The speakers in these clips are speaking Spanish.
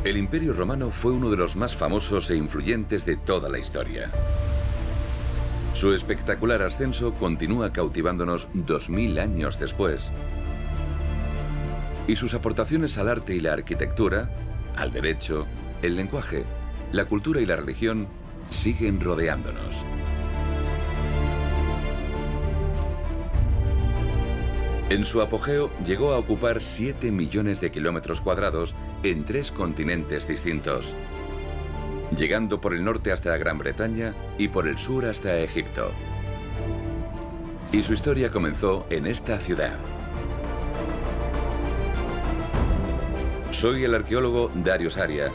El Imperio Romano fue uno de los más famosos e influyentes de toda la historia. Su espectacular ascenso continúa cautivándonos 2000 años después. Y sus aportaciones al arte y la arquitectura, al derecho, el lenguaje, la cultura y la religión siguen rodeándonos. En su apogeo llegó a ocupar 7 millones de kilómetros cuadrados en 3 continentes distintos, llegando por el norte hasta Gran Bretaña y por el sur hasta Egipto. Y su historia comenzó en esta ciudad. Soy el arqueólogo Darius Aria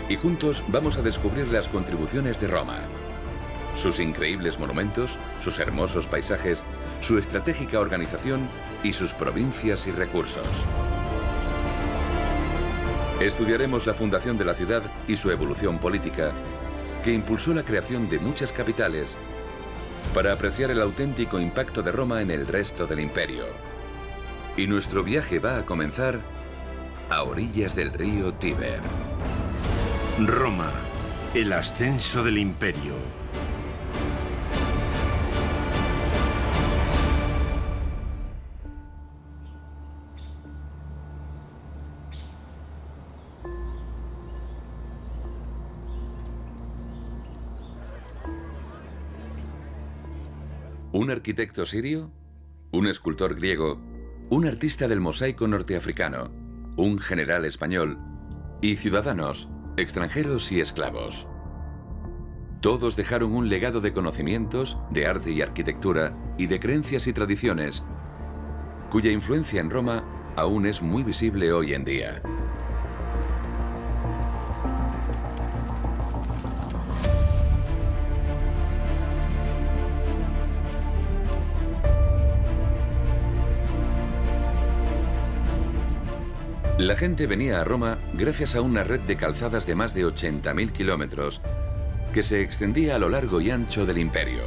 y juntos vamos a descubrir las contribuciones de Roma, sus increíbles monumentos, sus hermosos paisajes, su estratégica organización y sus provincias y recursos. Estudiaremos la fundación de la ciudad y su evolución política, que impulsó la creación de muchas capitales, para apreciar el auténtico impacto de Roma en el resto del imperio. Y nuestro viaje va a comenzar a orillas del río Tíber. Roma, el ascenso del imperio. Un arquitecto sirio, un escultor griego, un artista del mosaico norteafricano, un general español y ciudadanos, extranjeros y esclavos. Todos dejaron un legado de conocimientos, de arte y arquitectura y de creencias y tradiciones, cuya influencia en Roma aún es muy visible hoy en día. La gente venía a Roma gracias a una red de calzadas de más de 80.000 kilómetros que se extendía a lo largo y ancho del imperio.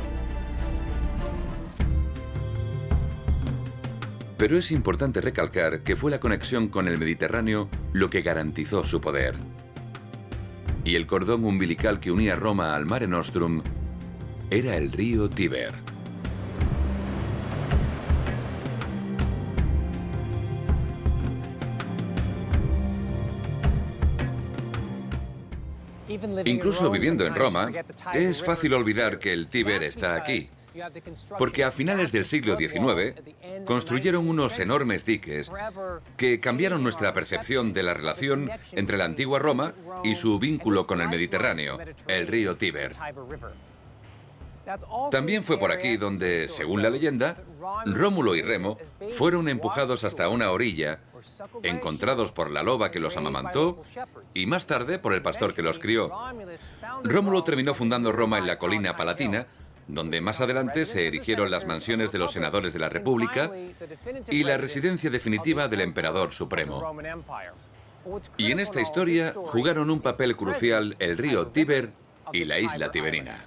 Pero es importante recalcar que fue la conexión con el Mediterráneo lo que garantizó su poder. Y el cordón umbilical que unía Roma al Mare Nostrum era el río Tíber. Incluso viviendo en Roma, es fácil olvidar que el Tíber está aquí, porque a finales del siglo XIX construyeron unos enormes diques que cambiaron nuestra percepción de la relación entre la antigua Roma y su vínculo con el Mediterráneo, el río Tíber. También fue por aquí donde, según la leyenda, Rómulo y Remo fueron empujados hasta una orilla, encontrados por la loba que los amamantó y más tarde por el pastor que los crió. Rómulo terminó fundando Roma en la colina palatina, donde más adelante se erigieron las mansiones de los senadores de la República y la residencia definitiva del emperador supremo. Y en esta historia jugaron un papel crucial el río Tíber y la isla tiberina.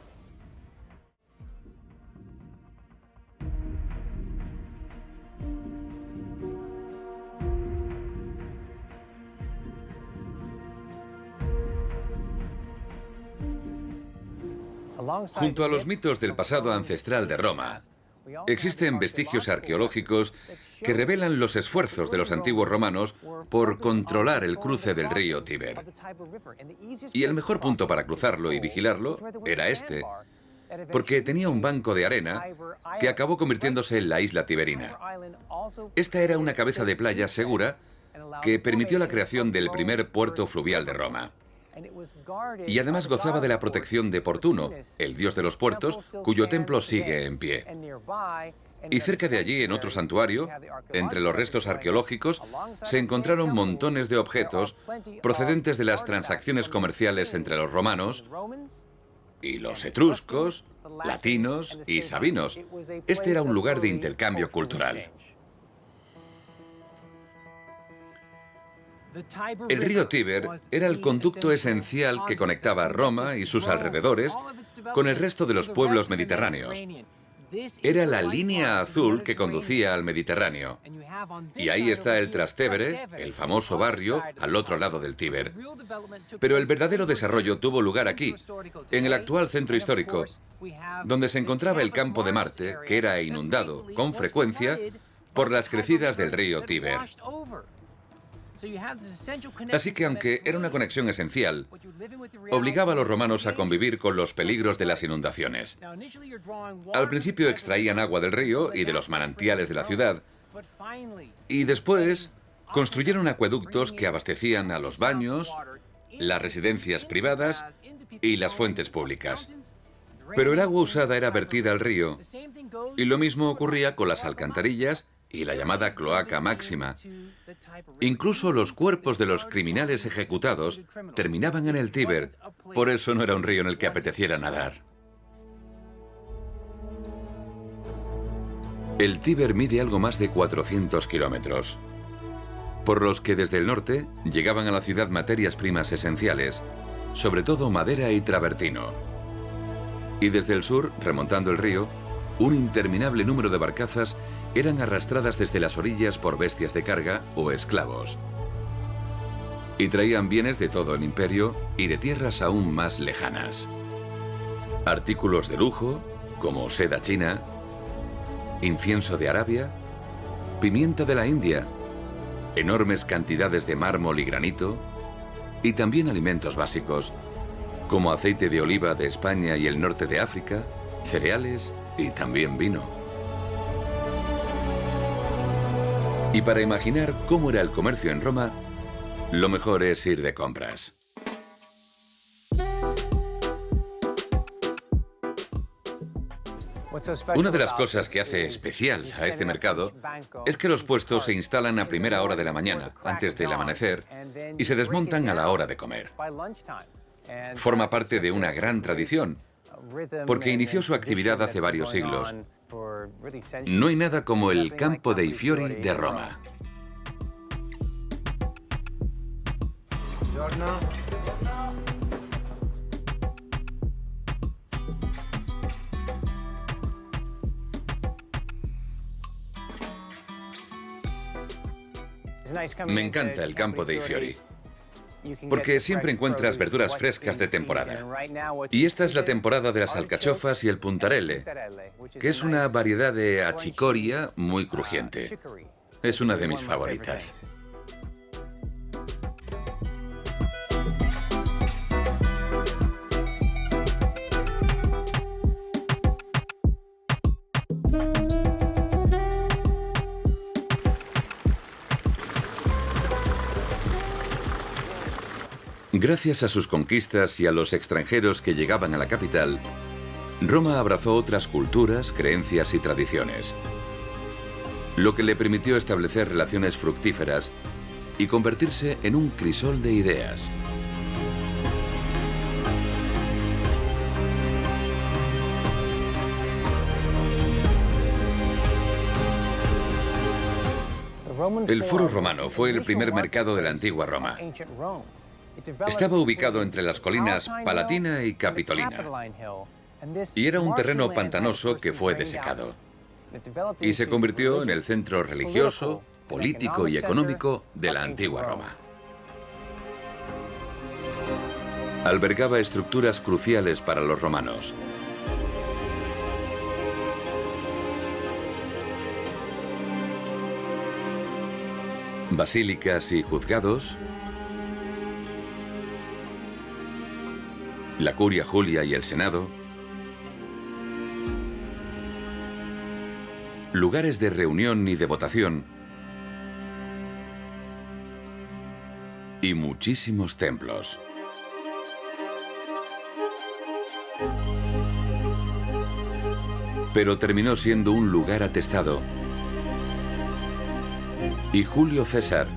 Junto a los mitos del pasado ancestral de Roma, existen vestigios arqueológicos que revelan los esfuerzos de los antiguos romanos por controlar el cruce del río Tíber. Y el mejor punto para cruzarlo y vigilarlo era este, porque tenía un banco de arena que acabó convirtiéndose en la isla tiberina. Esta era una cabeza de playa segura que permitió la creación del primer puerto fluvial de Roma. Y además gozaba de la protección de Portuno, el dios de los puertos, cuyo templo sigue en pie. Y cerca de allí, en otro santuario, entre los restos arqueológicos, se encontraron montones de objetos procedentes de las transacciones comerciales entre los romanos y los etruscos, latinos y sabinos. Este era un lugar de intercambio cultural. El río Tíber era el conducto esencial que conectaba Roma y sus alrededores con el resto de los pueblos mediterráneos. Era la línea azul que conducía al Mediterráneo. Y ahí está el Trastevere, el famoso barrio, al otro lado del Tíber. Pero el verdadero desarrollo tuvo lugar aquí, en el actual centro histórico, donde se encontraba el campo de Marte, que era inundado con frecuencia por las crecidas del río Tíber. Así que aunque era una conexión esencial, obligaba a los romanos a convivir con los peligros de las inundaciones. Al principio extraían agua del río y de los manantiales de la ciudad, y después construyeron acueductos que abastecían a los baños, las residencias privadas y las fuentes públicas. Pero el agua usada era vertida al río, y lo mismo ocurría con las alcantarillas y la llamada cloaca máxima. Incluso los cuerpos de los criminales ejecutados terminaban en el Tíber, por eso no era un río en el que apeteciera nadar. El Tíber mide algo más de 400 kilómetros, por los que desde el norte llegaban a la ciudad materias primas esenciales, sobre todo madera y travertino. Y desde el sur, remontando el río, un interminable número de barcazas eran arrastradas desde las orillas por bestias de carga o esclavos. Y traían bienes de todo el imperio y de tierras aún más lejanas. Artículos de lujo, como seda china, incienso de Arabia, pimienta de la India, enormes cantidades de mármol y granito, y también alimentos básicos, como aceite de oliva de España y el norte de África, cereales y también vino. Y para imaginar cómo era el comercio en Roma, lo mejor es ir de compras. Una de las cosas que hace especial a este mercado es que los puestos se instalan a primera hora de la mañana, antes del amanecer, y se desmontan a la hora de comer. Forma parte de una gran tradición, porque inició su actividad hace varios siglos. No hay nada como el Campo dei Fiori de Roma. Me encanta el Campo dei Fiori, porque siempre encuentras verduras frescas de temporada. Y esta es la temporada de las alcachofas y el puntarelle, que es una variedad de achicoria muy crujiente. Es una de mis favoritas. Gracias a sus conquistas y a los extranjeros que llegaban a la capital, Roma abrazó otras culturas, creencias y tradiciones, lo que le permitió establecer relaciones fructíferas y convertirse en un crisol de ideas. El Foro Romano fue el primer mercado de la antigua Roma. Estaba ubicado entre las colinas Palatina y Capitolina, y era un terreno pantanoso que fue desecado, y se convirtió en el centro religioso, político y económico de la antigua Roma. Albergaba estructuras cruciales para los romanos. Basílicas y juzgados, la Curia Julia y el Senado, lugares de reunión y de votación, y muchísimos templos. Pero terminó siendo un lugar atestado. Y Julio César,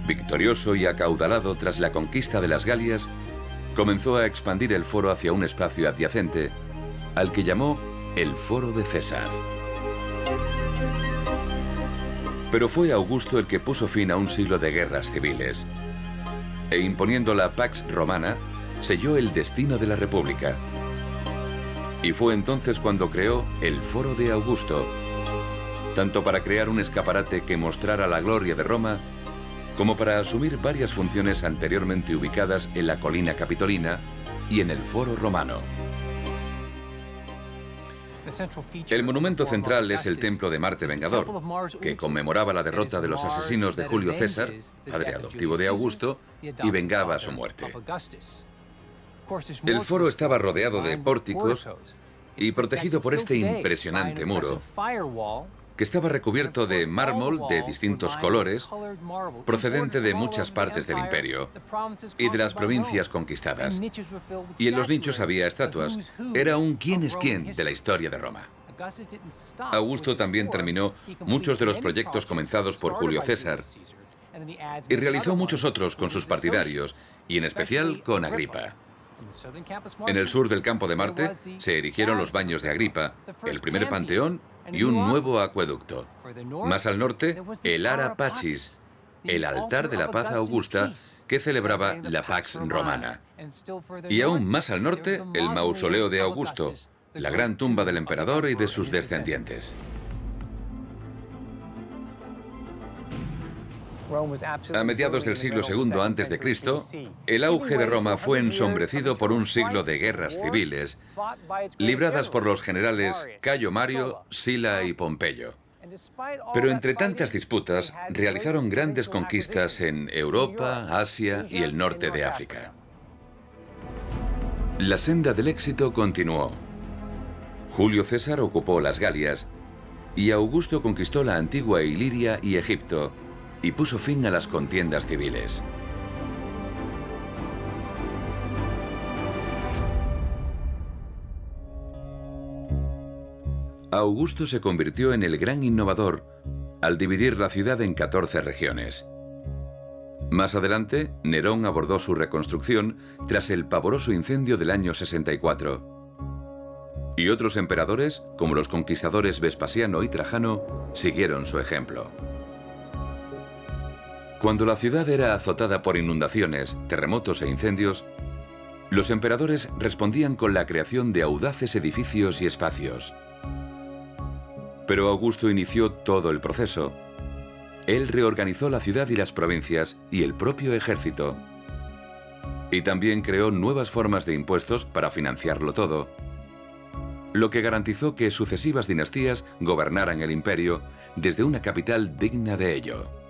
victorioso y acaudalado tras la conquista de las Galias, comenzó a expandir el foro hacia un espacio adyacente, al que llamó el Foro de César. Pero fue Augusto el que puso fin a un siglo de guerras civiles, e imponiendo la Pax Romana, selló el destino de la República. Y fue entonces cuando creó el Foro de Augusto, tanto para crear un escaparate que mostrara la gloria de Roma, como para asumir varias funciones anteriormente ubicadas en la colina capitolina y en el Foro Romano. El monumento central es el templo de Marte Vengador, que conmemoraba la derrota de los asesinos de Julio César, padre adoptivo de Augusto, y vengaba su muerte. El foro estaba rodeado de pórticos y protegido por este impresionante muro, que estaba recubierto de mármol de distintos colores, procedente de muchas partes del imperio y de las provincias conquistadas. Y en los nichos había estatuas. Era un quién es quién de la historia de Roma. Augusto también terminó muchos de los proyectos comenzados por Julio César y realizó muchos otros con sus partidarios, y en especial con Agripa. En el sur del campo de Marte se erigieron los baños de Agripa, el primer panteón y un nuevo acueducto. Más al norte, el Ara Pacis, el altar de la paz augusta que celebraba la Pax Romana. Y aún más al norte, el mausoleo de Augusto, la gran tumba del emperador y de sus descendientes. A mediados del siglo II a.C., el auge de Roma fue ensombrecido por un siglo de guerras civiles, libradas por los generales Cayo Mario, Sila y Pompeyo. Pero entre tantas disputas, realizaron grandes conquistas en Europa, Asia y el norte de África. La senda del éxito continuó. Julio César ocupó las Galias y Augusto conquistó la antigua Iliria y Egipto, y puso fin a las contiendas civiles. Augusto se convirtió en el gran innovador al dividir la ciudad en 14 regiones. Más adelante, Nerón abordó su reconstrucción tras el pavoroso incendio del año 64. Y otros emperadores, como los conquistadores Vespasiano y Trajano, siguieron su ejemplo. Cuando la ciudad era azotada por inundaciones, terremotos e incendios, los emperadores respondían con la creación de audaces edificios y espacios. Pero Augusto inició todo el proceso. Él reorganizó la ciudad y las provincias y el propio ejército. Y también creó nuevas formas de impuestos para financiarlo todo, lo que garantizó que sucesivas dinastías gobernaran el imperio desde una capital digna de ello.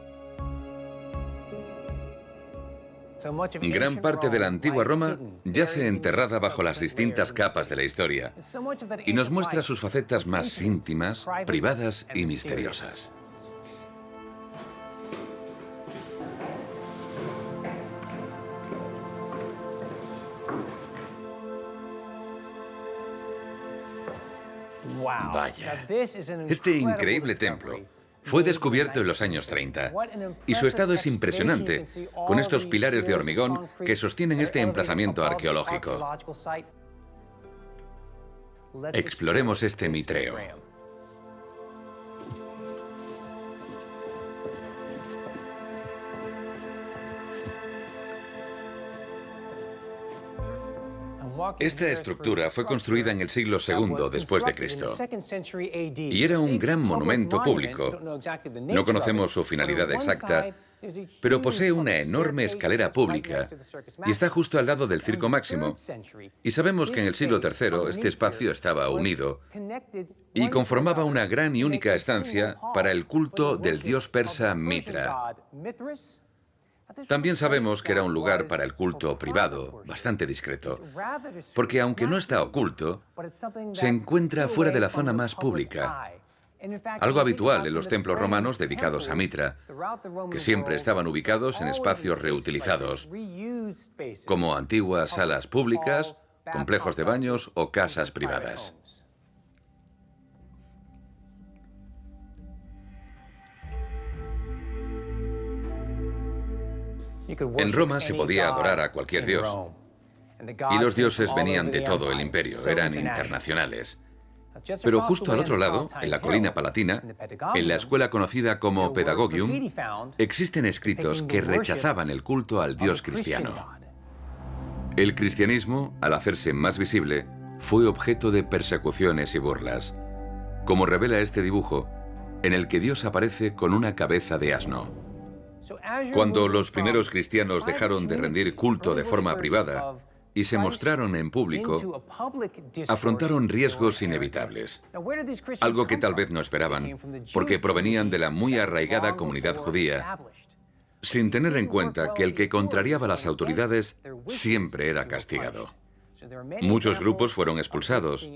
Gran parte de la antigua Roma yace enterrada bajo las distintas capas de la historia y nos muestra sus facetas más íntimas, privadas y misteriosas. Vaya, este increíble templo fue descubierto en los años 30 y su estado es impresionante, con estos pilares de hormigón que sostienen este emplazamiento arqueológico. Exploremos este mitreo. Esta estructura fue construida en el siglo II después de Cristo y era un gran monumento público. No conocemos su finalidad exacta, pero posee una enorme escalera pública y está justo al lado del Circo Máximo. Y sabemos que en el siglo III este espacio estaba unido y conformaba una gran y única estancia para el culto del dios persa Mitra. También sabemos que era un lugar para el culto privado, bastante discreto, porque aunque no está oculto, se encuentra fuera de la zona más pública. Algo habitual en los templos romanos dedicados a Mitra, que siempre estaban ubicados en espacios reutilizados, como antiguas salas públicas, complejos de baños o casas privadas. En Roma se podía adorar a cualquier dios, y los dioses venían de todo el imperio, eran internacionales. Pero justo al otro lado, en la colina palatina, en la escuela conocida como Pedagogium, existen escritos que rechazaban el culto al dios cristiano. El cristianismo, al hacerse más visible, fue objeto de persecuciones y burlas, como revela este dibujo, en el que Dios aparece con una cabeza de asno. Cuando los primeros cristianos dejaron de rendir culto de forma privada y se mostraron en público, afrontaron riesgos inevitables, algo que tal vez no esperaban, porque provenían de la muy arraigada comunidad judía, sin tener en cuenta que el que contrariaba a las autoridades siempre era castigado. Muchos grupos fueron expulsados: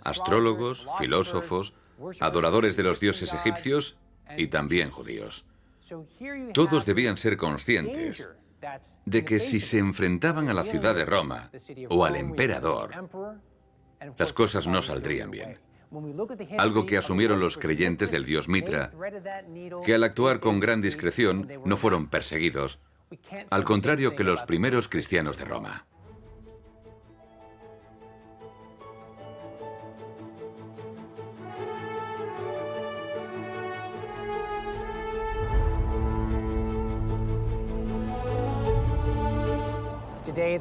astrólogos, filósofos, adoradores de los dioses egipcios y también judíos. Todos debían ser conscientes de que si se enfrentaban a la ciudad de Roma o al emperador, las cosas no saldrían bien. Algo que asumieron los creyentes del dios Mitra, que al actuar con gran discreción no fueron perseguidos, al contrario que los primeros cristianos de Roma.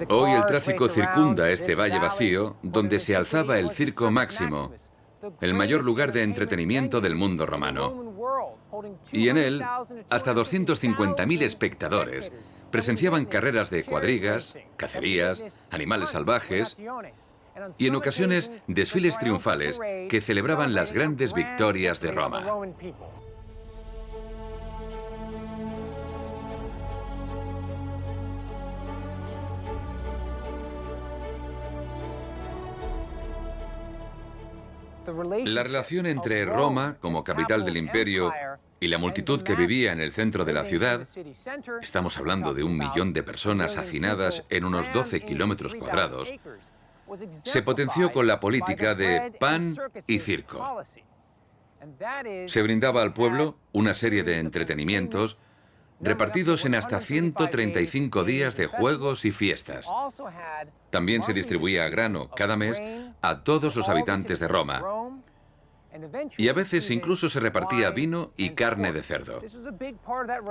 Hoy el tráfico circunda este valle vacío donde se alzaba el Circo Máximo, el mayor lugar de entretenimiento del mundo romano. Y en él, hasta 250.000 espectadores presenciaban carreras de cuadrigas, cacerías, animales salvajes y en ocasiones desfiles triunfales que celebraban las grandes victorias de Roma. La relación entre Roma, como capital del imperio, y la multitud que vivía en el centro de la ciudad, estamos hablando de 1 millón de personas hacinadas en unos 12 kilómetros cuadrados, se potenció con la política de pan y circo. Se brindaba al pueblo una serie de entretenimientos repartidos en hasta 135 días de juegos y fiestas. También se distribuía grano cada mes a todos los habitantes de Roma. Y a veces incluso se repartía vino y carne de cerdo.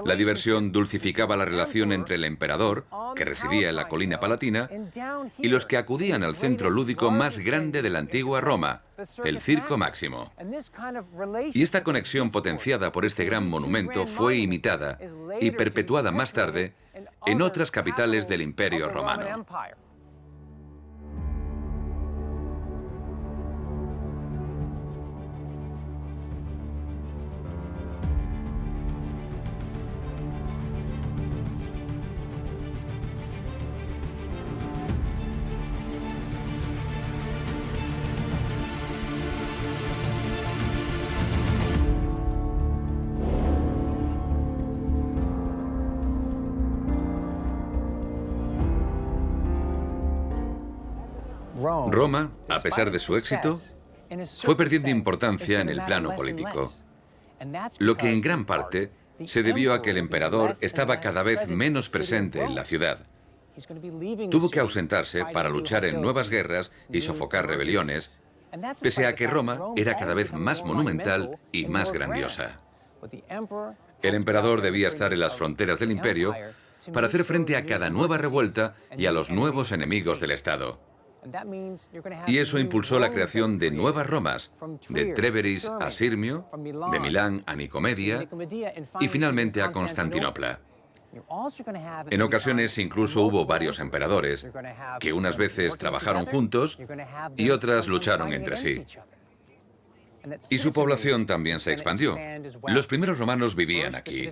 La diversión dulcificaba la relación entre el emperador, que residía en la colina palatina, y los que acudían al centro lúdico más grande de la antigua Roma, el Circo Máximo. Y esta conexión potenciada por este gran monumento fue imitada y perpetuada más tarde en otras capitales del Imperio Romano. Roma, a pesar de su éxito, fue perdiendo importancia en el plano político, lo que en gran parte se debió a que el emperador estaba cada vez menos presente en la ciudad. Tuvo que ausentarse para luchar en nuevas guerras y sofocar rebeliones, pese a que Roma era cada vez más monumental y más grandiosa. El emperador debía estar en las fronteras del imperio para hacer frente a cada nueva revuelta y a los nuevos enemigos del Estado. Y eso impulsó la creación de nuevas Romas, de Tréveris a Sirmio, de Milán a Nicomedia y finalmente a Constantinopla. En ocasiones incluso hubo varios emperadores, que unas veces trabajaron juntos y otras lucharon entre sí. Y su población también se expandió. Los primeros romanos vivían aquí,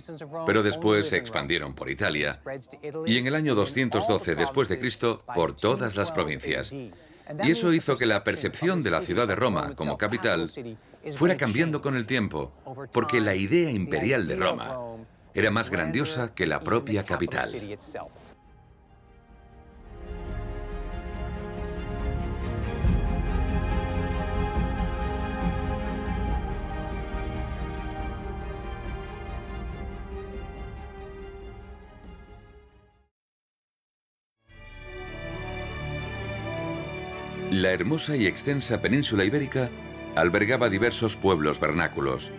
pero después se expandieron por Italia y en el año 212 después de Cristo por todas las provincias. Y eso hizo que la percepción de la ciudad de Roma como capital fuera cambiando con el tiempo, porque la idea imperial de Roma era más grandiosa que la propia capital. La hermosa y extensa península ibérica albergaba diversos pueblos vernáculos,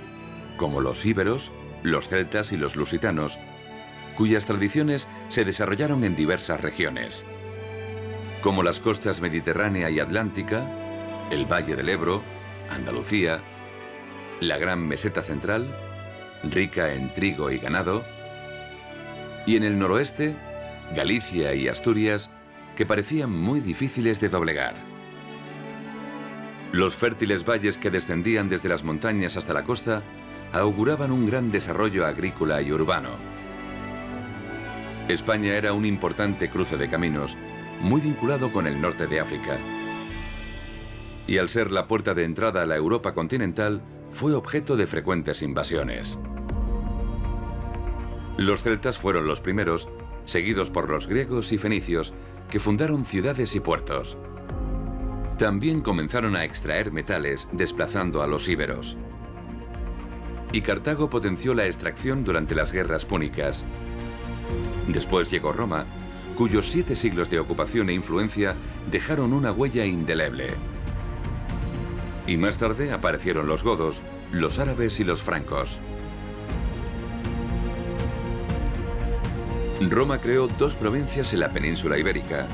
como los íberos, los celtas y los lusitanos, cuyas tradiciones se desarrollaron en diversas regiones. Como las costas mediterránea y atlántica, el Valle del Ebro, Andalucía, la Gran Meseta Central, rica en trigo y ganado, y en el noroeste, Galicia y Asturias, que parecían muy difíciles de doblegar. Los fértiles valles que descendían desde las montañas hasta la costa auguraban un gran desarrollo agrícola y urbano. España era un importante cruce de caminos, muy vinculado con el norte de África. Y al ser la puerta de entrada a la Europa continental, fue objeto de frecuentes invasiones. Los celtas fueron los primeros, seguidos por los griegos y fenicios, que fundaron ciudades y puertos. También comenzaron a extraer metales, desplazando a los íberos. Y Cartago potenció la extracción durante las guerras púnicas. Después llegó Roma, cuyos 7 siglos de ocupación e influencia dejaron una huella indeleble. Y más tarde aparecieron los godos, los árabes y los francos. Roma creó 2 provincias en la península ibérica,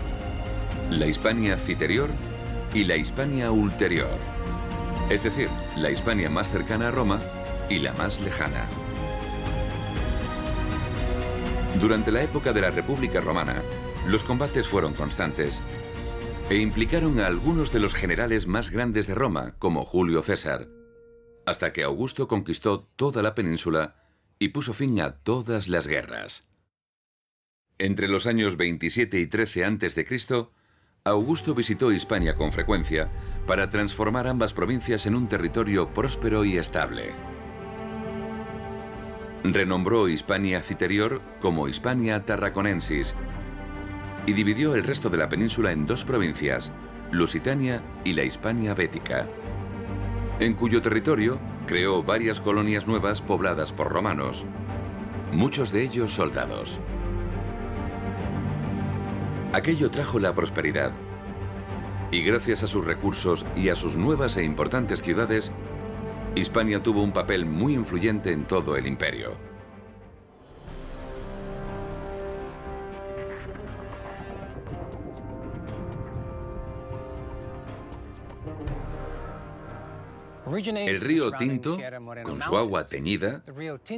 la Hispania Citerior y la Hispania Ulterior, es decir, la Hispania más cercana a Roma y la más lejana. Durante la época de la República Romana, los combates fueron constantes e implicaron a algunos de los generales más grandes de Roma, como Julio César, hasta que Augusto conquistó toda la península y puso fin a todas las guerras. Entre los años 27 y 13 a.C., Augusto visitó Hispania con frecuencia para transformar ambas provincias en un territorio próspero y estable. Renombró Hispania Citerior como Hispania Tarraconensis y dividió el resto de la península en 2 provincias, Lusitania y la Hispania Bética, en cuyo territorio creó varias colonias nuevas pobladas por romanos, muchos de ellos soldados. Aquello trajo la prosperidad, y gracias a sus recursos y a sus nuevas e importantes ciudades, Hispania tuvo un papel muy influyente en todo el imperio. El río Tinto, con su agua teñida,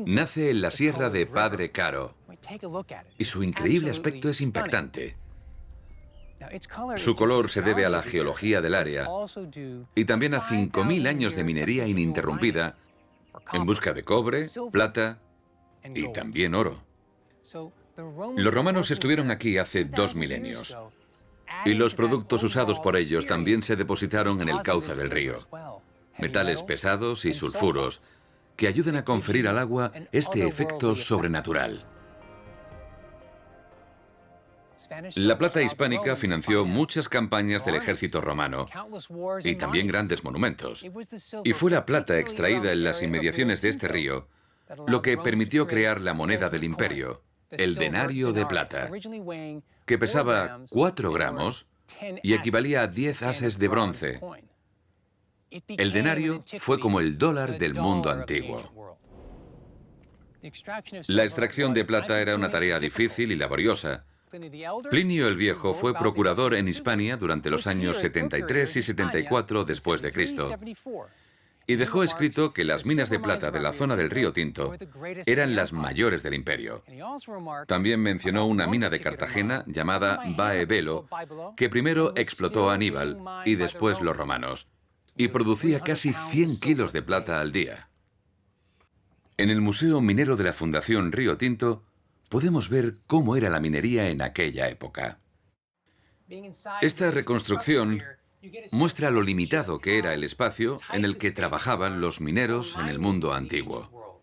nace en la sierra de Padre Caro, y su increíble aspecto es impactante. Su color se debe a la geología del área y también a 5.000 años de minería ininterrumpida en busca de cobre, plata y también oro. Los romanos estuvieron aquí hace 2 milenios y los productos usados por ellos también se depositaron en el cauce del río. Metales pesados y sulfuros que ayudan a conferir al agua este efecto sobrenatural. La plata hispánica financió muchas campañas del ejército romano y también grandes monumentos. Y fue la plata extraída en las inmediaciones de este río lo que permitió crear la moneda del imperio, el denario de plata, que pesaba 4 gramos y equivalía a 10 ases de bronce. El denario fue como el dólar del mundo antiguo. La extracción de plata era una tarea difícil y laboriosa. Plinio el Viejo fue procurador en Hispania durante los años 73 y 74 después de Cristo y dejó escrito que las minas de plata de la zona del río Tinto eran las mayores del imperio. También mencionó una mina de Cartagena llamada Bae Belo, que primero explotó Aníbal y después los romanos, y producía casi 100 kilos de plata al día. En el Museo Minero de la Fundación Río Tinto podemos ver cómo era la minería en aquella época. Esta reconstrucción muestra lo limitado que era el espacio en el que trabajaban los mineros en el mundo antiguo.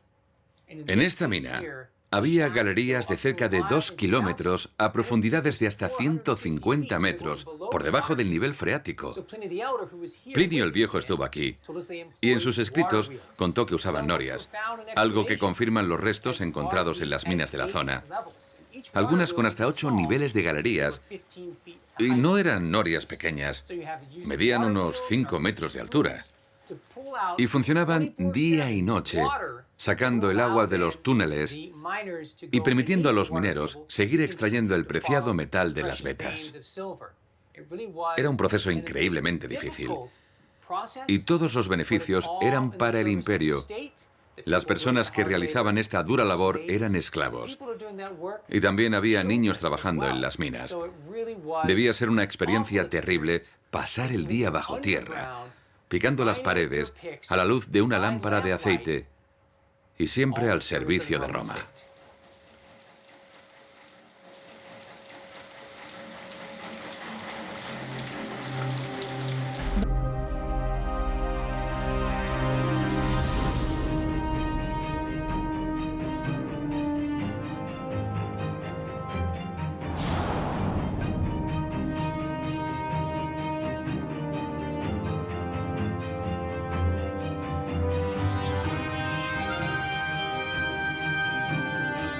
En esta mina había galerías de cerca de 2 kilómetros a profundidades de hasta 150 metros por debajo del nivel freático. Plinio el Viejo estuvo aquí y en sus escritos contó que usaban norias, algo que confirman los restos encontrados en las minas de la zona. Algunas con hasta 8 niveles de galerías, y no eran norias pequeñas, medían unos 5 metros de altura. Y funcionaban día y noche, sacando el agua de los túneles y permitiendo a los mineros seguir extrayendo el preciado metal de las vetas. Era un proceso increíblemente difícil. y todos los beneficios eran para el imperio. Las personas que realizaban esta dura labor eran esclavos. Y también había niños trabajando en las minas. Debía ser una experiencia terrible pasar el día bajo tierra, picando las paredes a la luz de una lámpara de aceite y siempre al servicio de Roma.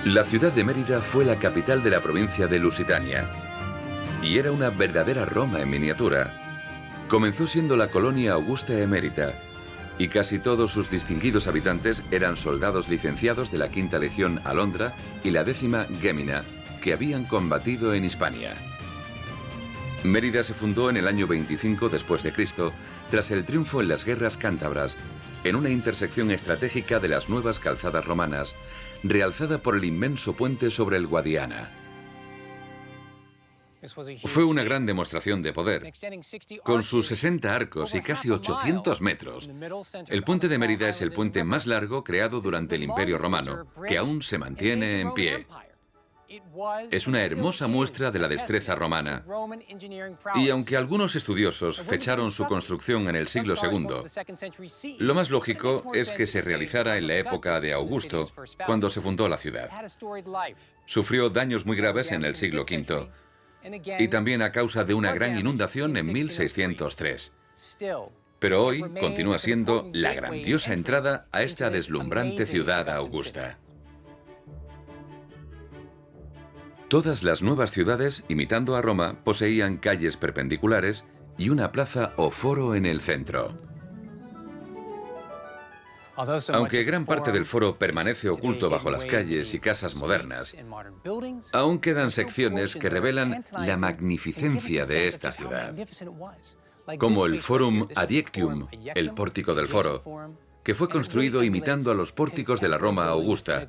La ciudad de Mérida fue la capital de la provincia de Lusitania y era una verdadera Roma en miniatura. Comenzó siendo la colonia Augusta Emérita y casi todos sus distinguidos habitantes eran soldados licenciados de la Quinta Legión Alondra y la 10ª Gémina, que habían combatido en Hispania. Mérida se fundó en el año 25 después de Cristo, tras el triunfo en las guerras cántabras, en una intersección estratégica de las nuevas calzadas romanas, realzada por el inmenso puente sobre el Guadiana. Fue una gran demostración de poder. Con sus 60 arcos y casi 800 metros, el puente de Mérida es el puente más largo creado durante el Imperio Romano, que aún se mantiene en pie. Es una hermosa muestra de la destreza romana. Y aunque algunos estudiosos fecharon su construcción en el siglo II, lo más lógico es que se realizara en la época de Augusto, cuando se fundó la ciudad. Sufrió daños muy graves en el siglo V, y también a causa de una gran inundación en 1603. Pero hoy continúa siendo la grandiosa entrada a esta deslumbrante ciudad augusta. Todas las nuevas ciudades, imitando a Roma, poseían calles perpendiculares y una plaza o foro en el centro. Aunque gran parte del foro permanece oculto bajo las calles y casas modernas, aún quedan secciones que revelan la magnificencia de esta ciudad, como el Forum Adiectium, el pórtico del foro, que fue construido imitando a los pórticos de la Roma Augusta,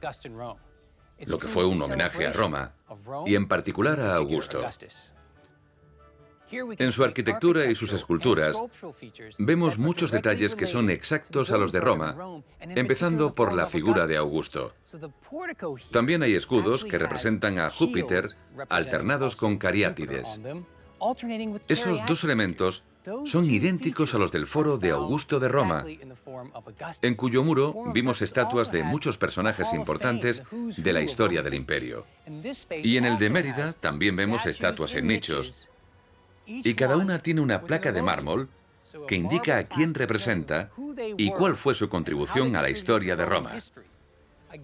lo que fue un homenaje a Roma, y en particular a Augusto. En su arquitectura y sus esculturas, vemos muchos detalles que son exactos a los de Roma, empezando por la figura de Augusto. También hay escudos que representan a Júpiter alternados con cariátides. Esos dos elementos son idénticos a los del foro de Augusto de Roma, en cuyo muro vimos estatuas de muchos personajes importantes de la historia del imperio. Y en el de Mérida también vemos estatuas en nichos, y cada una tiene una placa de mármol que indica a quién representa y cuál fue su contribución a la historia de Roma,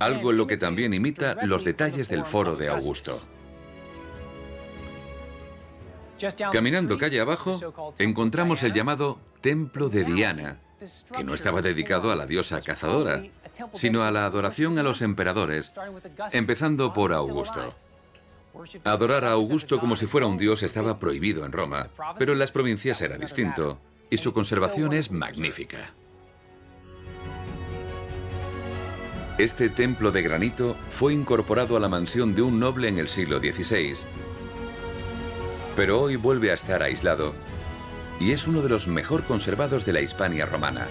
algo en lo que también imita los detalles del foro de Augusto. Caminando calle abajo, encontramos el llamado Templo de Diana, que no estaba dedicado a la diosa cazadora, sino a la adoración a los emperadores, empezando por Augusto. Adorar a Augusto como si fuera un dios estaba prohibido en Roma, pero en las provincias era distinto, y su conservación es magnífica. Este templo de granito fue incorporado a la mansión de un noble en el siglo XVI, pero hoy vuelve a estar aislado y es uno de los mejor conservados de la Hispania romana.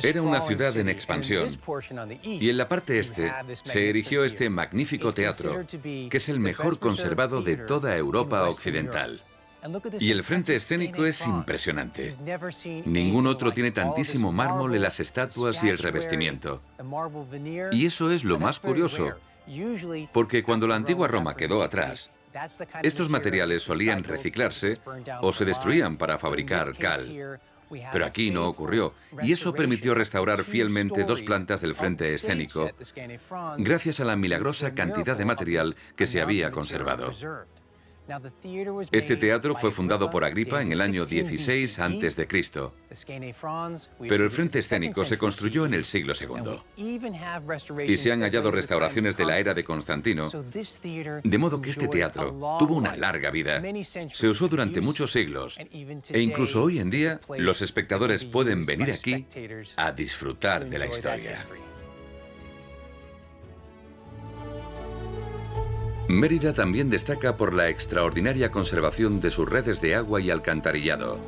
Era una ciudad en expansión, y en la parte este se erigió este magnífico teatro, que es el mejor conservado de toda Europa occidental. Y el frente escénico es impresionante. Ningún otro tiene tantísimo mármol en las estatuas y el revestimiento. Y eso es lo más curioso, porque cuando la antigua Roma quedó atrás, estos materiales solían reciclarse o se destruían para fabricar cal. Pero aquí no ocurrió, y eso permitió restaurar fielmente dos plantas del frente escénico, gracias a la milagrosa cantidad de material que se había conservado. Este teatro fue fundado por Agripa en el año 16 a.C., pero el frente escénico se construyó en el siglo II. Y se han hallado restauraciones de la era de Constantino, de modo que este teatro tuvo una larga vida. Se usó durante muchos siglos, e incluso hoy en día los espectadores pueden venir aquí a disfrutar de la historia. Mérida también destaca por la extraordinaria conservación de sus redes de agua y alcantarillado.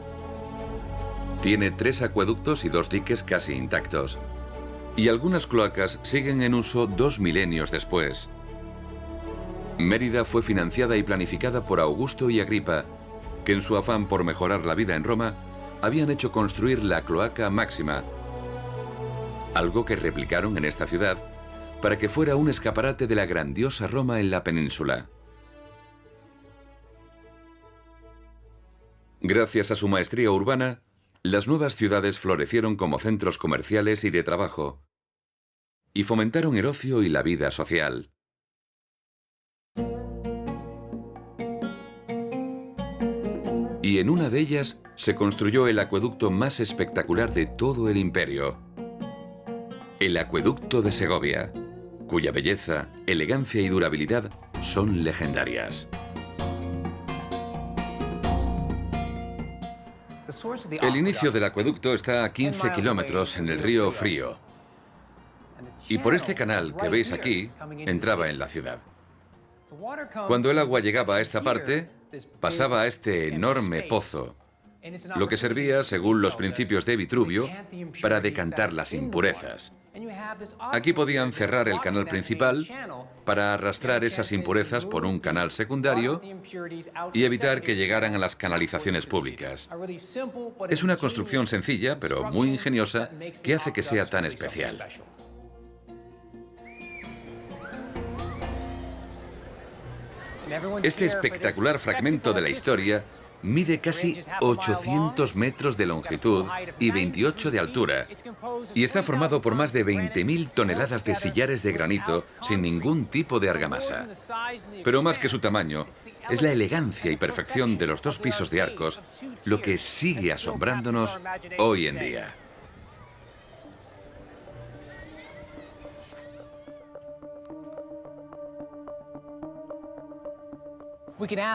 Tiene 3 acueductos y 2 diques casi intactos. Y algunas cloacas siguen en uso 2 milenios después. Mérida fue financiada y planificada por Augusto y Agripa, que en su afán por mejorar la vida en Roma, habían hecho construir la Cloaca Máxima, algo que replicaron en esta ciudad, para que fuera un escaparate de la grandiosa Roma en la península. Gracias a su maestría urbana, las nuevas ciudades florecieron como centros comerciales y de trabajo, y fomentaron el ocio y la vida social. Y en una de ellas se construyó el acueducto más espectacular de todo el imperio, el Acueducto de Segovia, cuya belleza, elegancia y durabilidad son legendarias. El inicio del acueducto está a 15 kilómetros en el río Frío, y por este canal que veis aquí, entraba en la ciudad. Cuando el agua llegaba a esta parte, pasaba a este enorme pozo, lo que servía, según los principios de Vitruvio, para decantar las impurezas. Aquí podían cerrar el canal principal para arrastrar esas impurezas por un canal secundario y evitar que llegaran a las canalizaciones públicas. Es una construcción sencilla, pero muy ingeniosa, que hace que sea tan especial. Este espectacular fragmento de la historia mide casi 800 metros de longitud y 28 de altura, y está formado por más de 20.000 toneladas de sillares de granito sin ningún tipo de argamasa. Pero más que su tamaño, es la elegancia y perfección de los 2 pisos de arcos lo que sigue asombrándonos hoy en día.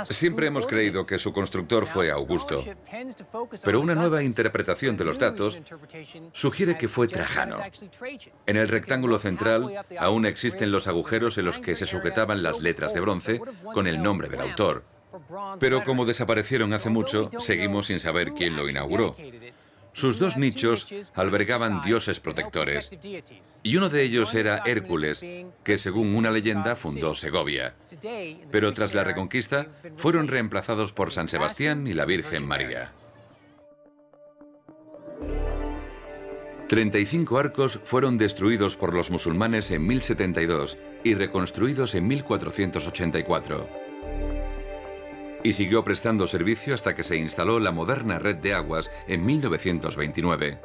Siempre hemos creído que su constructor fue Augusto, pero una nueva interpretación de los datos sugiere que fue Trajano. En el rectángulo central aún existen los agujeros en los que se sujetaban las letras de bronce con el nombre del autor, pero como desaparecieron hace mucho, seguimos sin saber quién lo inauguró. Sus 2 nichos albergaban dioses protectores, y uno de ellos era Hércules, que según una leyenda fundó Segovia. Pero tras la Reconquista fueron reemplazados por San Sebastián y la Virgen María. 35 arcos fueron destruidos por los musulmanes en 1072 y reconstruidos en 1484. Y siguió prestando servicio hasta que se instaló la moderna red de aguas en 1929.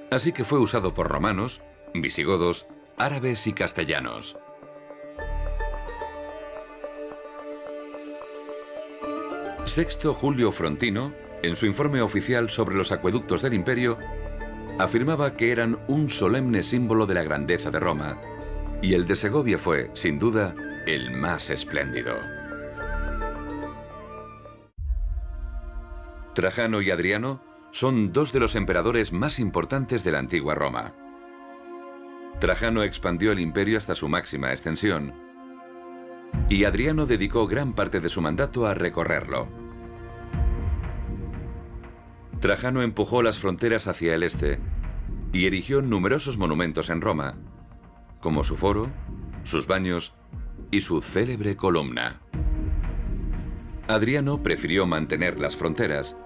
Así que fue usado por romanos, visigodos, árabes y castellanos. Sexto Julio Frontino, en su informe oficial sobre los acueductos del imperio, afirmaba que eran un solemne símbolo de la grandeza de Roma, y el de Segovia fue, sin duda, el más espléndido. Trajano y Adriano son 2 de los emperadores más importantes de la antigua Roma. Trajano expandió el imperio hasta su máxima extensión, y Adriano dedicó gran parte de su mandato a recorrerlo. Trajano empujó las fronteras hacia el este y erigió numerosos monumentos en Roma, como su foro, sus baños y su célebre columna. Adriano prefirió mantener las fronteras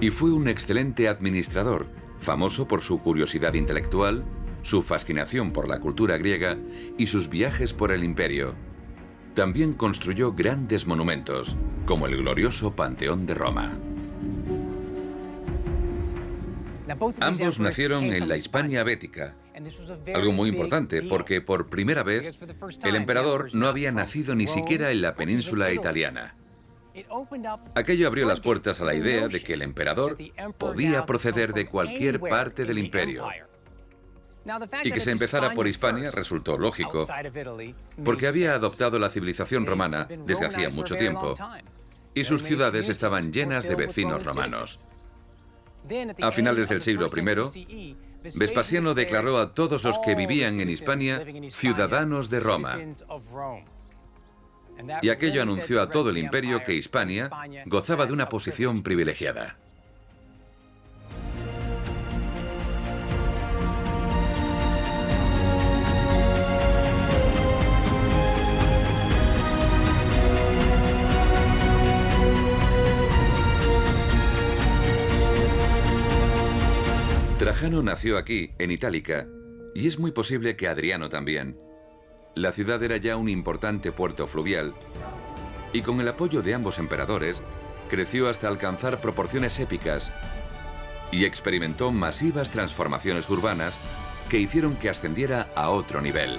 y fue un excelente administrador, famoso por su curiosidad intelectual, su fascinación por la cultura griega y sus viajes por el imperio. También construyó grandes monumentos, como el glorioso Panteón de Roma. Ambos nacieron en la Hispania bética, Algo muy importante, porque por primera vez el emperador no había nacido ni siquiera en la península italiana. Aquello abrió las puertas a la idea de que el emperador podía proceder de cualquier parte del imperio. Y que se empezara por Hispania resultó lógico, porque había adoptado la civilización romana desde hacía mucho tiempo, y sus ciudades estaban llenas de vecinos romanos. A finales del siglo I, Vespasiano declaró a todos los que vivían en Hispania ciudadanos de Roma. Y aquello anunció a todo el imperio que Hispania gozaba de una posición privilegiada. Trajano nació aquí, en Itálica, y es muy posible que Adriano también. La ciudad era ya un importante puerto fluvial, y con el apoyo de ambos emperadores, creció hasta alcanzar proporciones épicas y experimentó masivas transformaciones urbanas que hicieron que ascendiera a otro nivel.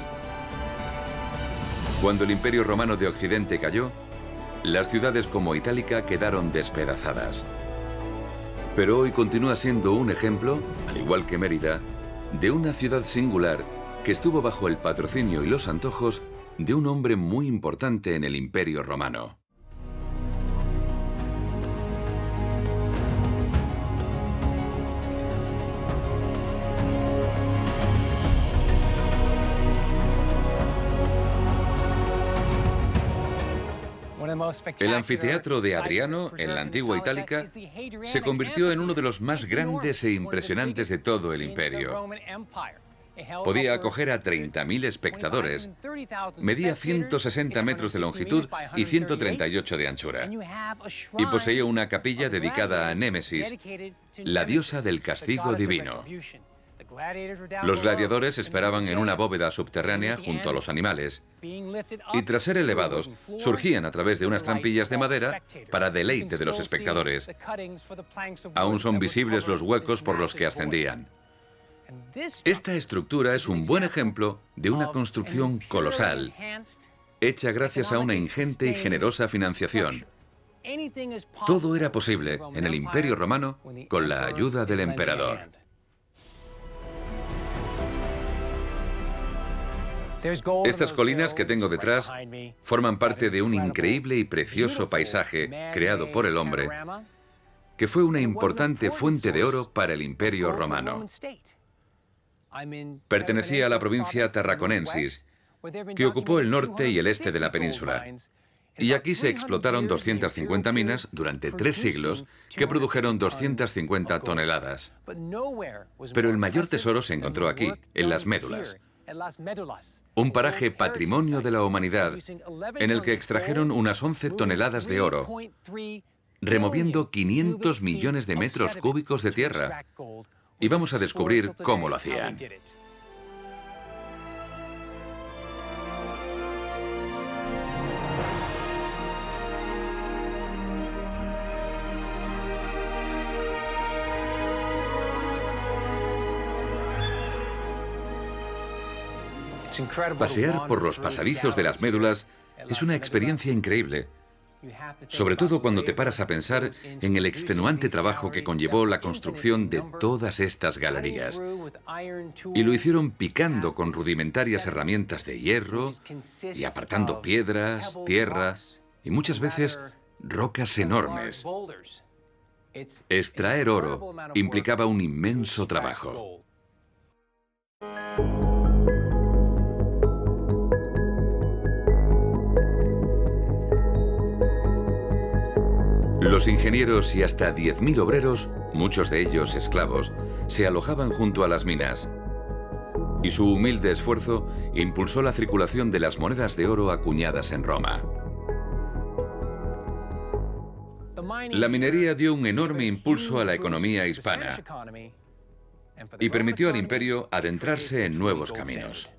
Cuando el Imperio Romano de Occidente cayó, las ciudades como Itálica quedaron despedazadas. Pero hoy continúa siendo un ejemplo, al igual que Mérida, de una ciudad singular que estuvo bajo el patrocinio y los antojos de un hombre muy importante en el Imperio Romano. El anfiteatro de Adriano, en la antigua Itálica, se convirtió en uno de los más grandes e impresionantes de todo el imperio. Podía acoger a 30.000 espectadores, medía 160 metros de longitud y 138 de anchura, y poseía una capilla dedicada a Némesis, la diosa del castigo divino. Los gladiadores esperaban en una bóveda subterránea junto a los animales, y tras ser elevados, surgían a través de unas trampillas de madera para deleite de los espectadores. Aún son visibles los huecos por los que ascendían. Esta estructura es un buen ejemplo de una construcción colosal, hecha gracias a una ingente y generosa financiación. Todo era posible en el Imperio Romano con la ayuda del emperador. Estas colinas que tengo detrás forman parte de un increíble y precioso paisaje creado por el hombre, que fue una importante fuente de oro para el Imperio Romano. Pertenecía a la provincia Tarraconensis, que ocupó el norte y el este de la península. Y aquí se explotaron 250 minas durante 3 siglos que produjeron 250 toneladas. Pero el mayor tesoro se encontró aquí, en las médulas. Un paraje patrimonio de la humanidad en el que extrajeron unas 11 toneladas de oro, removiendo 500 millones de metros cúbicos de tierra. Y vamos a descubrir cómo lo hacían. Pasear por los pasadizos de las médulas es una experiencia increíble, sobre todo cuando te paras a pensar en el extenuante trabajo que conllevó la construcción de todas estas galerías. Y lo hicieron picando con rudimentarias herramientas de hierro y apartando piedras, tierra y muchas veces rocas enormes. Extraer oro implicaba un inmenso trabajo. Los ingenieros y hasta 10.000 obreros, muchos de ellos esclavos, se alojaban junto a las minas. Y su humilde esfuerzo impulsó la circulación de las monedas de oro acuñadas en Roma. La minería dio un enorme impulso a la economía hispana y permitió al imperio adentrarse en nuevos caminos.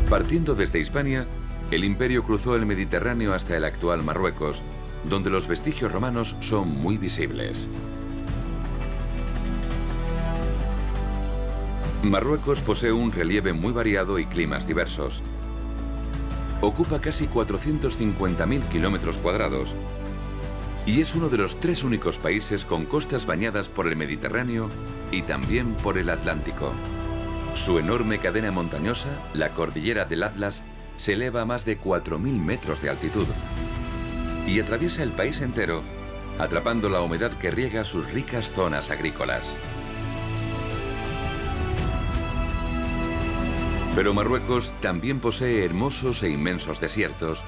Partiendo desde Hispania, el imperio cruzó el Mediterráneo hasta el actual Marruecos, donde los vestigios romanos son muy visibles. Marruecos posee un relieve muy variado y climas diversos. Ocupa casi 450.000 kilómetros cuadrados y es uno de los 3 únicos países con costas bañadas por el Mediterráneo y también por el Atlántico. Su enorme cadena montañosa, la cordillera del Atlas, se eleva a más de 4.000 metros de altitud y atraviesa el país entero, atrapando la humedad que riega sus ricas zonas agrícolas. Pero Marruecos también posee hermosos e inmensos desiertos,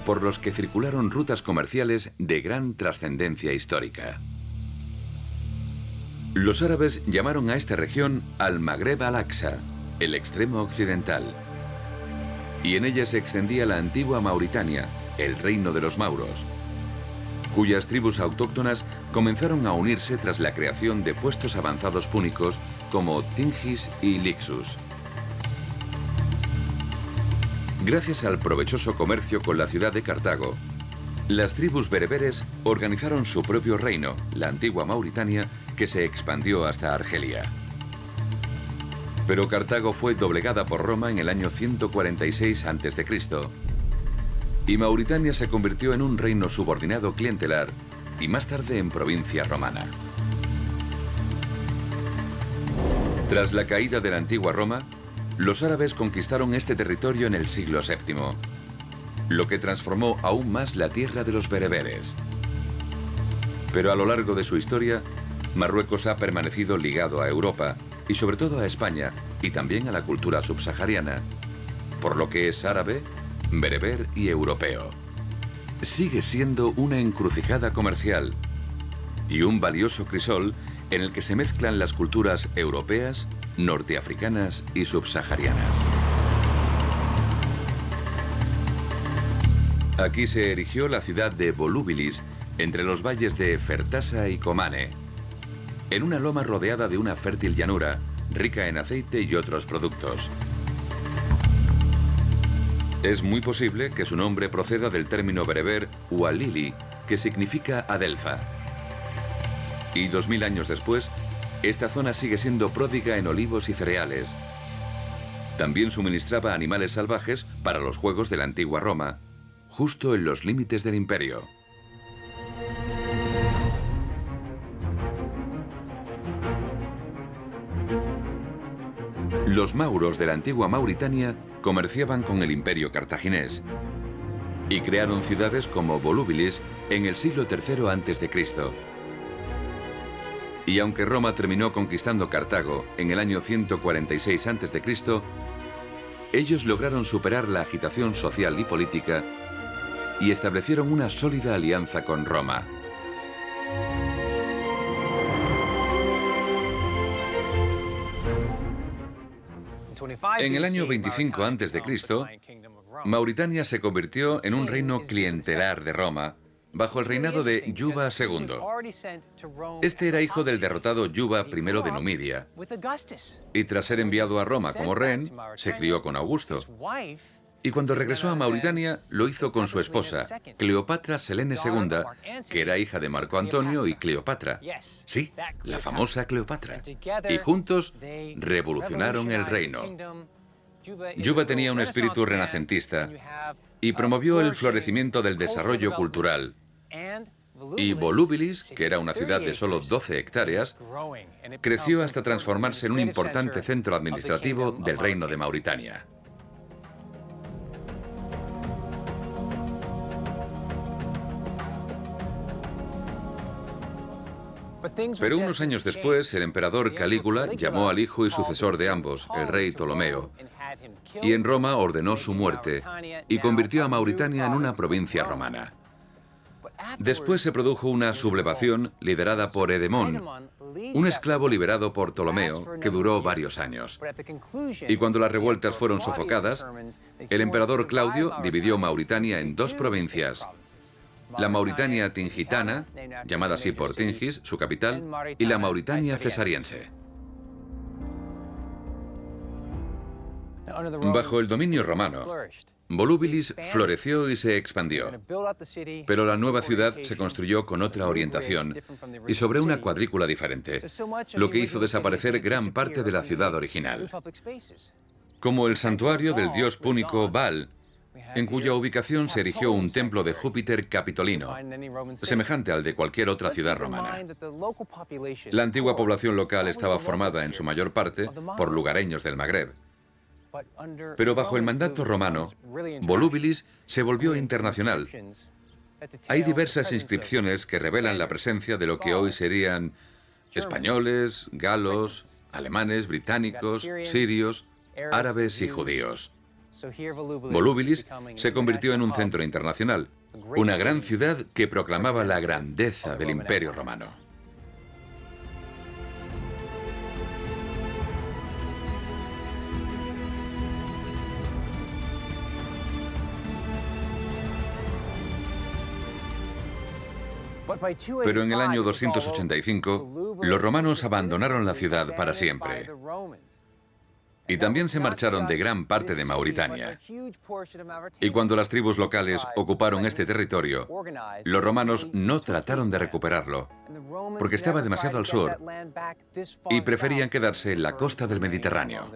por los que circularon rutas comerciales de gran trascendencia histórica. Los árabes llamaron a esta región Al-Magreb Al-Aqsa, el extremo occidental, y en ella se extendía la antigua Mauritania, el reino de los mauros, cuyas tribus autóctonas comenzaron a unirse tras la creación de puestos avanzados púnicos como Tingis y Lixus. Gracias al provechoso comercio con la ciudad de Cartago, las tribus bereberes organizaron su propio reino, la antigua Mauritania, que se expandió hasta Argelia. Pero Cartago fue doblegada por Roma en el año 146 a.C. y Mauritania se convirtió en un reino subordinado clientelar y más tarde en provincia romana. Tras la caída de la antigua Roma, los árabes conquistaron este territorio en el siglo VII, lo que transformó aún más la tierra de los bereberes. Pero a lo largo de su historia, Marruecos ha permanecido ligado a Europa y sobre todo a España y también a la cultura subsahariana, por lo que es árabe, bereber y europeo. Sigue siendo una encrucijada comercial y un valioso crisol en el que se mezclan las culturas europeas, norteafricanas y subsaharianas. Aquí se erigió la ciudad de Volubilis, entre los valles de Fertasa y Comane, en una loma rodeada de una fértil llanura, rica en aceite y otros productos. Es muy posible que su nombre proceda del término bereber Oualili, que significa adelfa. Y 2000 años después, esta zona sigue siendo pródiga en olivos y cereales. También suministraba animales salvajes para los juegos de la antigua Roma, justo en los límites del imperio. Los mauros de la antigua Mauritania comerciaban con el imperio cartaginés y crearon ciudades como Volubilis en el siglo III a.C. Y aunque Roma terminó conquistando Cartago en el año 146 a.C., ellos lograron superar la agitación social y política y establecieron una sólida alianza con Roma. En el año 25 a.C., Mauritania se convirtió en un reino clientelar de Roma, bajo el reinado de Yuba II. Este era hijo del derrotado Yuba I de Numidia, y tras ser enviado a Roma como rehén, se crió con Augusto. Y cuando regresó a Mauritania, lo hizo con su esposa, Cleopatra Selene II, que era hija de Marco Antonio y Cleopatra. Sí, la famosa Cleopatra. Y juntos revolucionaron el reino. Yuba tenía un espíritu renacentista y promovió el florecimiento del desarrollo cultural. Y Volubilis, que era una ciudad de solo 12 hectáreas, creció hasta transformarse en un importante centro administrativo del reino de Mauritania. Pero unos años después, el emperador Calígula llamó al hijo y sucesor de ambos, el rey Ptolomeo, y en Roma ordenó su muerte y convirtió a Mauritania en una provincia romana. Después se produjo una sublevación liderada por Edemón, un esclavo liberado por Ptolomeo que duró varios años. Y cuando las revueltas fueron sofocadas, el emperador Claudio dividió Mauritania en 2 provincias: la Mauritania tingitana, llamada así por Tingis, su capital, y la Mauritania cesariense. Bajo el dominio romano, Volubilis floreció y se expandió, pero la nueva ciudad se construyó con otra orientación y sobre una cuadrícula diferente, lo que hizo desaparecer gran parte de la ciudad original, como el santuario del dios púnico Baal, en cuya ubicación se erigió un templo de Júpiter capitolino, semejante al de cualquier otra ciudad romana. La antigua población local estaba formada en su mayor parte por lugareños del Magreb. Pero bajo el mandato romano, Volubilis se volvió internacional. Hay diversas inscripciones que revelan la presencia de lo que hoy serían españoles, galos, alemanes, británicos, sirios, árabes y judíos. Volubilis se convirtió en un centro internacional, una gran ciudad que proclamaba la grandeza del Imperio Romano. Pero en el año 285, los romanos abandonaron la ciudad para siempre. Y también se marcharon de gran parte de Mauritania. Y cuando las tribus locales ocuparon este territorio, los romanos no trataron de recuperarlo, porque estaba demasiado al sur, y preferían quedarse en la costa del Mediterráneo.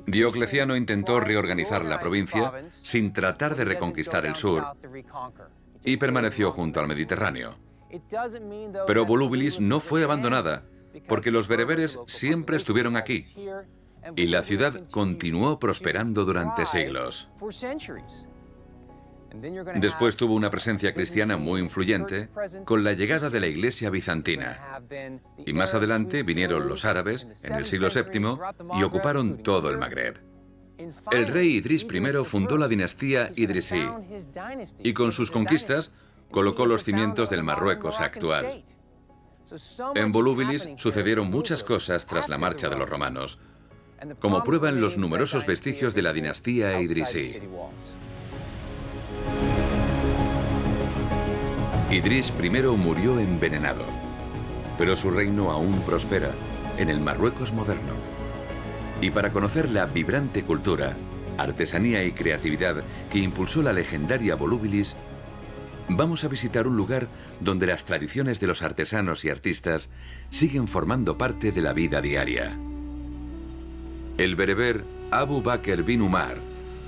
Diocleciano intentó reorganizar la provincia sin tratar de reconquistar el sur, y permaneció junto al Mediterráneo. Pero Volubilis no fue abandonada, porque los bereberes siempre estuvieron aquí, y la ciudad continuó prosperando durante siglos. Después tuvo una presencia cristiana muy influyente con la llegada de la Iglesia bizantina, y más adelante vinieron los árabes en el siglo VII y ocuparon todo el Magreb. El rey Idris I fundó la dinastía idrisí y con sus conquistas colocó los cimientos del Marruecos actual. En Volubilis sucedieron muchas cosas tras la marcha de los romanos, como prueban los numerosos vestigios de la dinastía idrisí. Idris I murió envenenado, pero su reino aún prospera en el Marruecos moderno. Y para conocer la vibrante cultura, artesanía y creatividad que impulsó la legendaria Volubilis, vamos a visitar un lugar donde las tradiciones de los artesanos y artistas siguen formando parte de la vida diaria. El bereber Abu Bakr bin Umar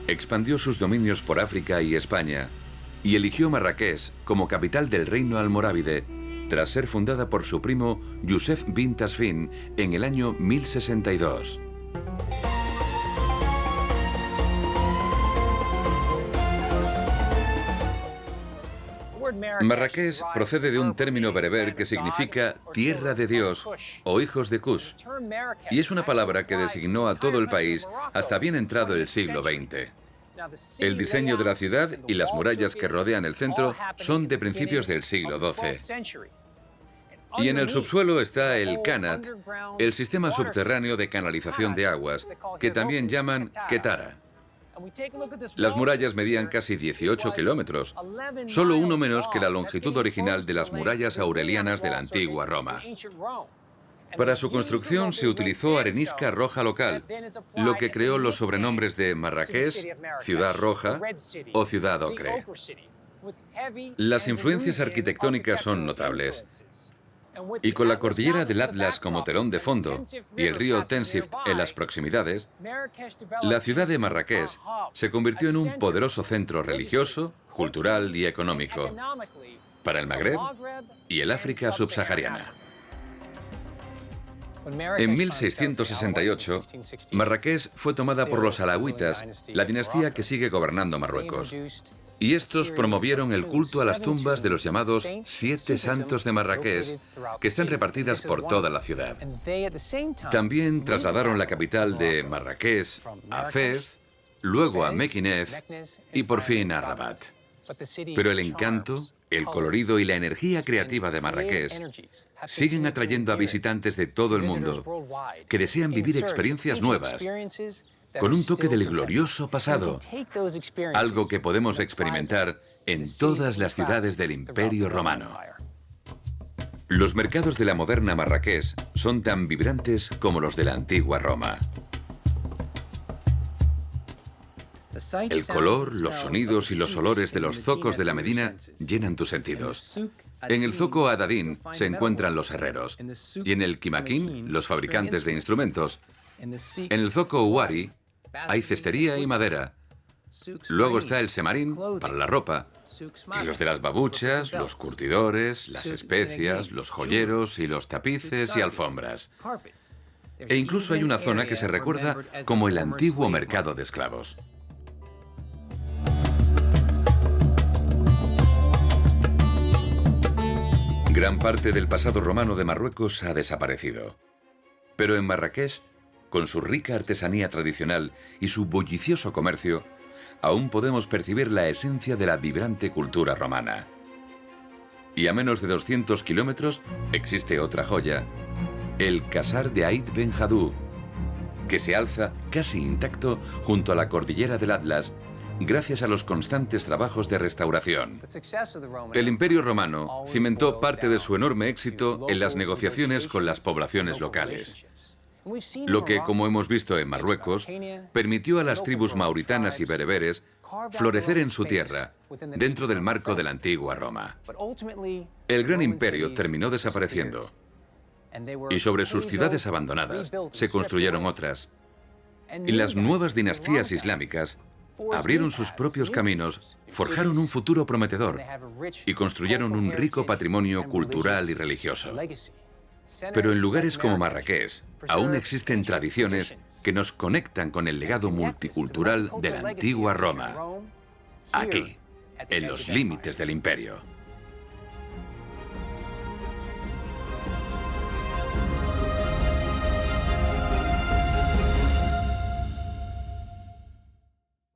expandió sus dominios por África y España y eligió Marrakech como capital del reino almorávide, tras ser fundada por su primo Yusef bin Tasfin en el año 1062. Marrakech procede de un término bereber que significa tierra de Dios o hijos de Kush, y es una palabra que designó a todo el país hasta bien entrado el siglo XX. El diseño de la ciudad y las murallas que rodean el centro son de principios del siglo XII. Y en el subsuelo está el Qanat, el sistema subterráneo de canalización de aguas, que también llaman Qetara. Las murallas medían casi 18 kilómetros, solo uno menos que la longitud original de las murallas aurelianas de la antigua Roma. Para su construcción se utilizó arenisca roja local, lo que creó los sobrenombres de Marrakech, Ciudad Roja o Ciudad Ocre. Las influencias arquitectónicas son notables. Y con la cordillera del Atlas como telón de fondo y el río Tensift en las proximidades, la ciudad de Marrakech se convirtió en un poderoso centro religioso, cultural y económico para el Magreb y el África subsahariana. En 1668, Marrakech fue tomada por los alawitas, la dinastía que sigue gobernando Marruecos. Y estos promovieron el culto a las tumbas de los llamados 7 santos de Marrakech, que están repartidas por toda la ciudad. También trasladaron la capital de Marrakech a Fez, luego a Mequinez y por fin a Rabat. Pero el encanto, el colorido y la energía creativa de Marrakech siguen atrayendo a visitantes de todo el mundo que desean vivir experiencias nuevas, con un toque del glorioso pasado, algo que podemos experimentar en todas las ciudades del Imperio Romano. Los mercados de la moderna Marrakech son tan vibrantes como los de la antigua Roma. El color, los sonidos y los olores de los zocos de la Medina llenan tus sentidos. En el zoco Adadín se encuentran los herreros y en el Quimaquín los fabricantes de instrumentos. En el zoco Huari hay cestería y madera. Luego está el Semarín para la ropa y los de las babuchas, los curtidores, las especias, los joyeros y los tapices y alfombras. E incluso hay una zona que se recuerda como el antiguo mercado de esclavos. Gran parte del pasado romano de Marruecos ha desaparecido. Pero en Marrakech, con su rica artesanía tradicional y su bullicioso comercio, aún podemos percibir la esencia de la vibrante cultura romana. Y a menos de 200 kilómetros existe otra joya, el Casar de Aït Ben Haddou, que se alza casi intacto junto a la cordillera del Atlas, gracias a los constantes trabajos de restauración. El Imperio Romano cimentó parte de su enorme éxito en las negociaciones con las poblaciones locales, lo que, como hemos visto en Marruecos, permitió a las tribus mauritanas y bereberes florecer en su tierra, dentro del marco de la antigua Roma. El gran imperio terminó desapareciendo, y sobre sus ciudades abandonadas se construyeron otras, y las nuevas dinastías islámicas abrieron sus propios caminos, forjaron un futuro prometedor y construyeron un rico patrimonio cultural y religioso. Pero en lugares como Marrakech aún existen tradiciones que nos conectan con el legado multicultural de la antigua Roma, aquí, en los límites del imperio.